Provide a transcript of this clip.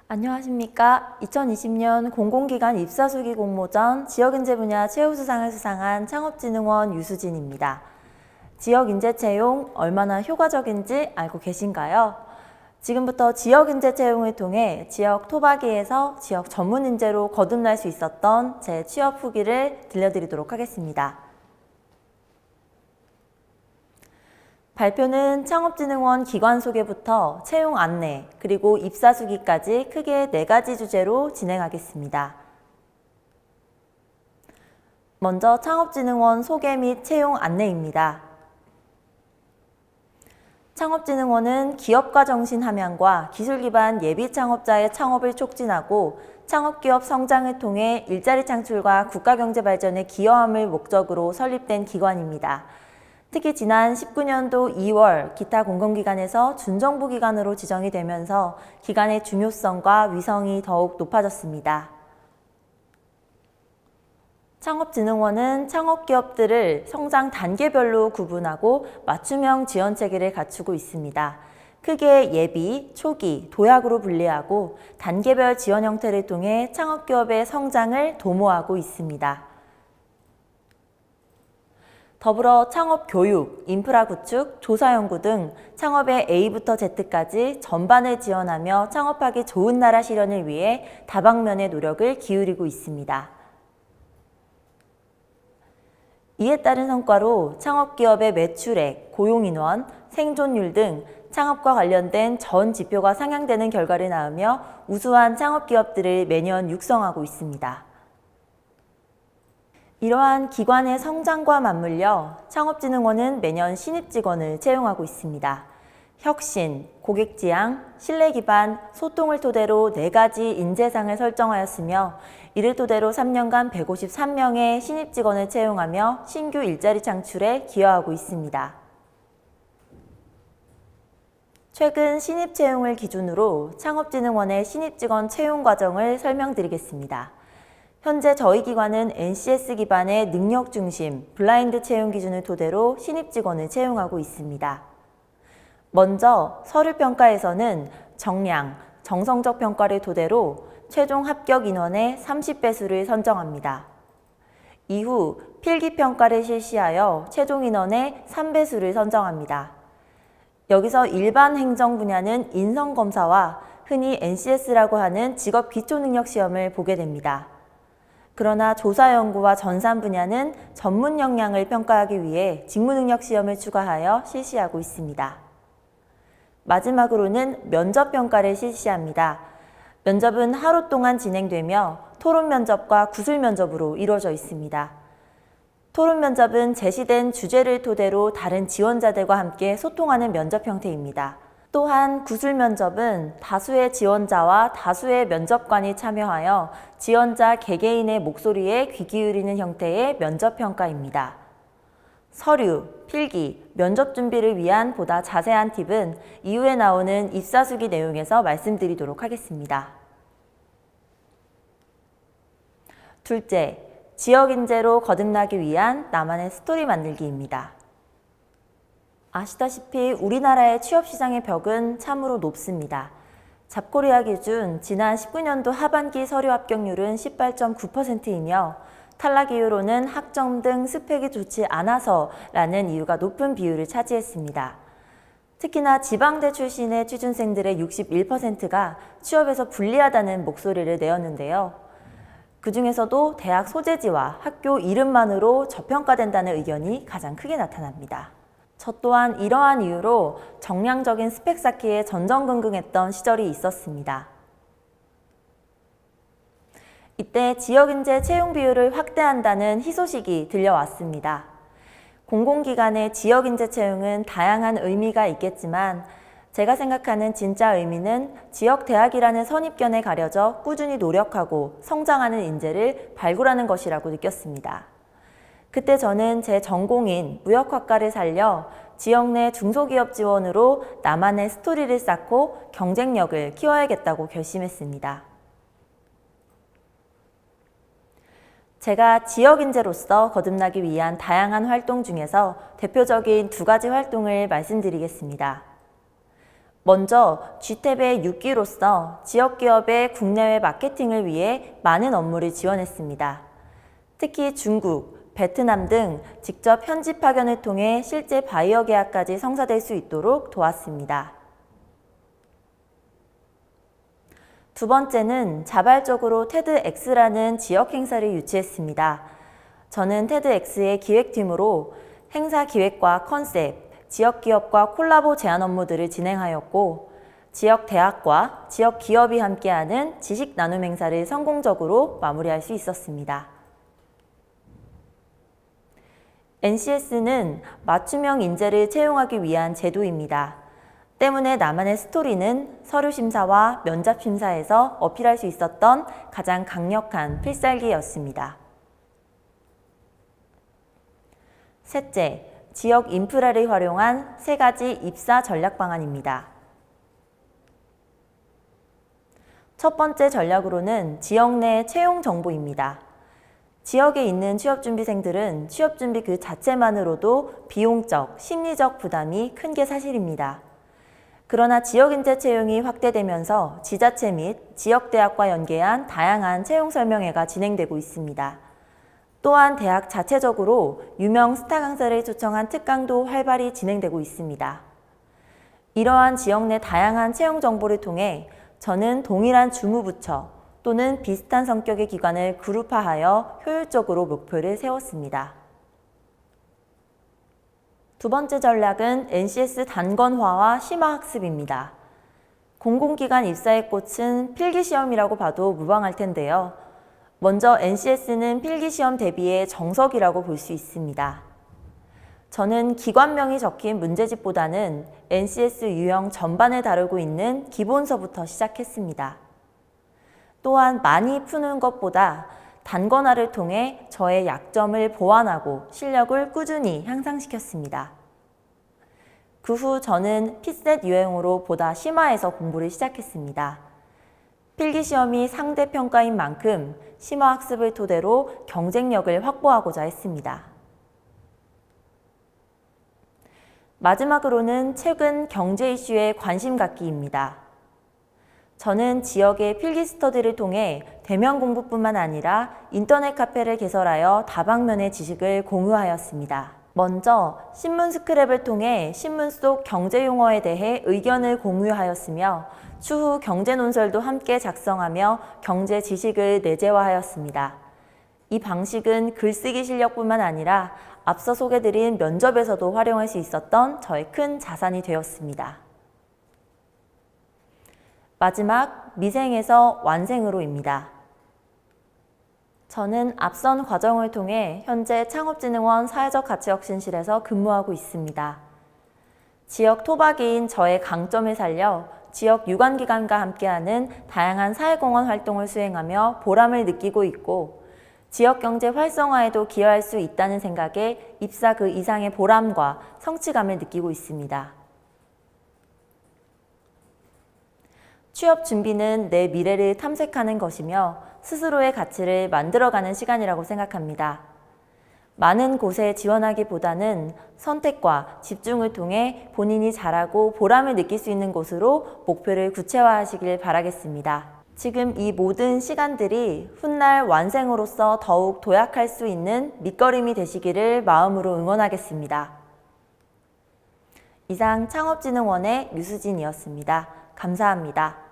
안녕하십니까. 2020년 공공기관 입사수기 공모전 지역인재 분야 최우수상을 수상한 창업진흥원 유수진입니다. 지역인재 채용 얼마나 효과적인지 알고 계신가요? 지금부터 지역인재 채용을 통해 지역 토박이에서 지역 전문인재로 거듭날 수 있었던 제 취업 후기를 들려드리도록 하겠습니다. 발표는 창업진흥원 기관 소개부터 채용 안내, 그리고 입사수기까지 크게 4가지 주제로 진행하겠습니다. 먼저 창업진흥원 소개 및 채용 안내입니다. 창업진흥원은 기업가 정신 함양과 기술 기반 예비 창업자의 창업을 촉진하고 창업기업 성장을 통해 일자리 창출과 국가경제 발전에 기여함을 목적으로 설립된 기관입니다. 특히 지난 19년도 2월 기타 공공기관에서 준정부기관으로 지정이 되면서 기관의 중요성과 위성이 더욱 높아졌습니다. 창업진흥원은 창업기업들을 성장 단계별로 구분하고 맞춤형 지원 체계를 갖추고 있습니다. 크게 예비, 초기, 도약으로 분리하고 단계별 지원 형태를 통해 창업기업의 성장을 도모하고 있습니다. 더불어 창업 교육, 인프라 구축, 조사 연구 등 창업의 A부터 Z까지 전반을 지원하며 창업하기 좋은 나라 실현을 위해 다방면의 노력을 기울이고 있습니다. 이에 따른 성과로 창업기업의 매출액, 고용인원, 생존율 등 창업과 관련된 전 지표가 상향되는 결과를 낳으며 우수한 창업기업들을 매년 육성하고 있습니다. 이러한 기관의 성장과 맞물려 창업진흥원은 매년 신입 직원을 채용하고 있습니다. 혁신, 고객지향, 신뢰 기반, 소통을 토대로 4가지 인재상을 설정하였으며 이를 토대로 3년간 153명의 신입 직원을 채용하며 신규 일자리 창출에 기여하고 있습니다. 최근 신입 채용을 기준으로 창업진흥원의 신입 직원 채용 과정을 설명드리겠습니다. 현재 저희 기관은 NCS 기반의 능력 중심, 블라인드 채용 기준을 토대로 신입 직원을 채용하고 있습니다. 먼저 서류평가에서는 정량, 정성적 평가를 토대로 최종 합격 인원의 30배수를 선정합니다. 이후 필기평가를 실시하여 최종 인원의 3배수를 선정합니다. 여기서 일반 행정 분야는 인성검사와 흔히 NCS라고 하는 직업 기초능력시험을 보게 됩니다. 그러나 조사연구와 전산 분야는 전문 역량을 평가하기 위해 직무능력시험을 추가하여 실시하고 있습니다. 마지막으로는 면접평가를 실시합니다. 면접은 하루 동안 진행되며 토론면접과 구술면접으로 이루어져 있습니다. 토론면접은 제시된 주제를 토대로 다른 지원자들과 함께 소통하는 면접 형태입니다. 또한 구술면접은 다수의 지원자와 다수의 면접관이 참여하여 지원자 개개인의 목소리에 귀 기울이는 형태의 면접평가입니다. 서류, 필기, 면접 준비를 위한 보다 자세한 팁은 이후에 나오는 입사수기 내용에서 말씀드리도록 하겠습니다. 둘째, 지역인재로 거듭나기 위한 나만의 스토리 만들기입니다. 아시다시피 우리나라의 취업시장의 벽은 참으로 높습니다. 잡코리아 기준 지난 19년도 하반기 서류 합격률은 18.9%이며 탈락 이유로는 학점 등 스펙이 좋지 않아서라는 이유가 높은 비율을 차지했습니다. 특히나 지방대 출신의 취준생들의 61%가 취업에서 불리하다는 목소리를 내었는데요. 그 중에서도 대학 소재지와 학교 이름만으로 저평가된다는 의견이 가장 크게 나타납니다. 저 또한 이러한 이유로 정량적인 스펙 쌓기에 전전긍긍했던 시절이 있었습니다. 이때 지역인재 채용 비율을 확대한다는 희소식이 들려왔습니다. 공공기관의 지역인재 채용은 다양한 의미가 있겠지만 제가 생각하는 진짜 의미는 지역대학이라는 선입견에 가려져 꾸준히 노력하고 성장하는 인재를 발굴하는 것이라고 느꼈습니다. 그때 저는 제 전공인 무역학과를 살려 지역 내 중소기업 지원으로 나만의 스토리를 쌓고 경쟁력을 키워야겠다고 결심했습니다. 제가 지역인재로서 거듭나기 위한 다양한 활동 중에서 대표적인 2가지 활동을 말씀드리겠습니다. 먼저 GTAP의 6기로서 지역기업의 국내외 마케팅을 위해 많은 업무를 지원했습니다. 특히 중국, 베트남 등 직접 현지 파견을 통해 실제 바이어 계약까지 성사될 수 있도록 도왔습니다. 두 번째는 자발적으로 테드엑스라는 지역 행사를 유치했습니다. 저는 테드엑스의 기획팀으로 행사 기획과 컨셉, 지역 기업과 콜라보 제안 업무들을 진행하였고, 지역 대학과 지역 기업이 함께하는 지식 나눔 행사를 성공적으로 마무리할 수 있었습니다. NCS는 맞춤형 인재를 채용하기 위한 제도입니다. 때문에 나만의 스토리는 서류 심사와 면접 심사에서 어필할 수 있었던 가장 강력한 필살기였습니다. 셋째, 지역 인프라를 활용한 3가지 입사 전략 방안입니다. 첫 번째 전략으로는 지역 내 채용 정보입니다. 지역에 있는 취업준비생들은 취업준비 그 자체만으로도 비용적, 심리적 부담이 큰 게 사실입니다. 그러나 지역인재 채용이 확대되면서 지자체 및 지역대학과 연계한 다양한 채용 설명회가 진행되고 있습니다. 또한 대학 자체적으로 유명 스타 강사를 초청한 특강도 활발히 진행되고 있습니다. 이러한 지역 내 다양한 채용 정보를 통해 저는 동일한 주무부처 또는 비슷한 성격의 기관을 그룹화하여 효율적으로 목표를 세웠습니다. 두 번째 전략은 NCS 단권화와 심화학습입니다. 공공기관 입사의 꽃은 필기시험이라고 봐도 무방할 텐데요. 먼저 NCS는 필기시험 대비의 정석이라고 볼 수 있습니다. 저는 기관명이 적힌 문제집보다는 NCS 유형 전반을 다루고 있는 기본서부터 시작했습니다. 또한 많이 푸는 것보다 단권화를 통해 저의 약점을 보완하고 실력을 꾸준히 향상시켰습니다. 그 후 저는 피셋 유형으로 보다 심화해서 공부를 시작했습니다. 필기시험이 상대평가인 만큼 심화학습을 토대로 경쟁력을 확보하고자 했습니다. 마지막으로는 최근 경제 이슈에 관심 갖기입니다. 저는 지역의 필기 스터디를 통해 대면 공부뿐만 아니라 인터넷 카페를 개설하여 다방면의 지식을 공유하였습니다. 먼저 신문 스크랩을 통해 신문 속 경제 용어에 대해 의견을 공유하였으며 추후 경제 논설도 함께 작성하며 경제 지식을 내재화하였습니다. 이 방식은 글쓰기 실력뿐만 아니라 앞서 소개드린 면접에서도 활용할 수 있었던 저의 큰 자산이 되었습니다. 마지막, 미생에서 완생으로입니다. 저는 앞선 과정을 통해 현재 창업진흥원 사회적가치혁신실에서 근무하고 있습니다. 지역 토박이인 저의 강점을 살려 지역 유관기관과 함께하는 다양한 사회공헌 활동을 수행하며 보람을 느끼고 있고 지역경제 활성화에도 기여할 수 있다는 생각에 입사 그 이상의 보람과 성취감을 느끼고 있습니다. 취업 준비는 내 미래를 탐색하는 것이며 스스로의 가치를 만들어가는 시간이라고 생각합니다. 많은 곳에 지원하기보다는 선택과 집중을 통해 본인이 잘하고 보람을 느낄 수 있는 곳으로 목표를 구체화하시길 바라겠습니다. 지금 이 모든 시간들이 훗날 완생으로서 더욱 도약할 수 있는 밑거름이 되시기를 마음으로 응원하겠습니다. 이상 창업진흥원의 류수진이었습니다. 감사합니다.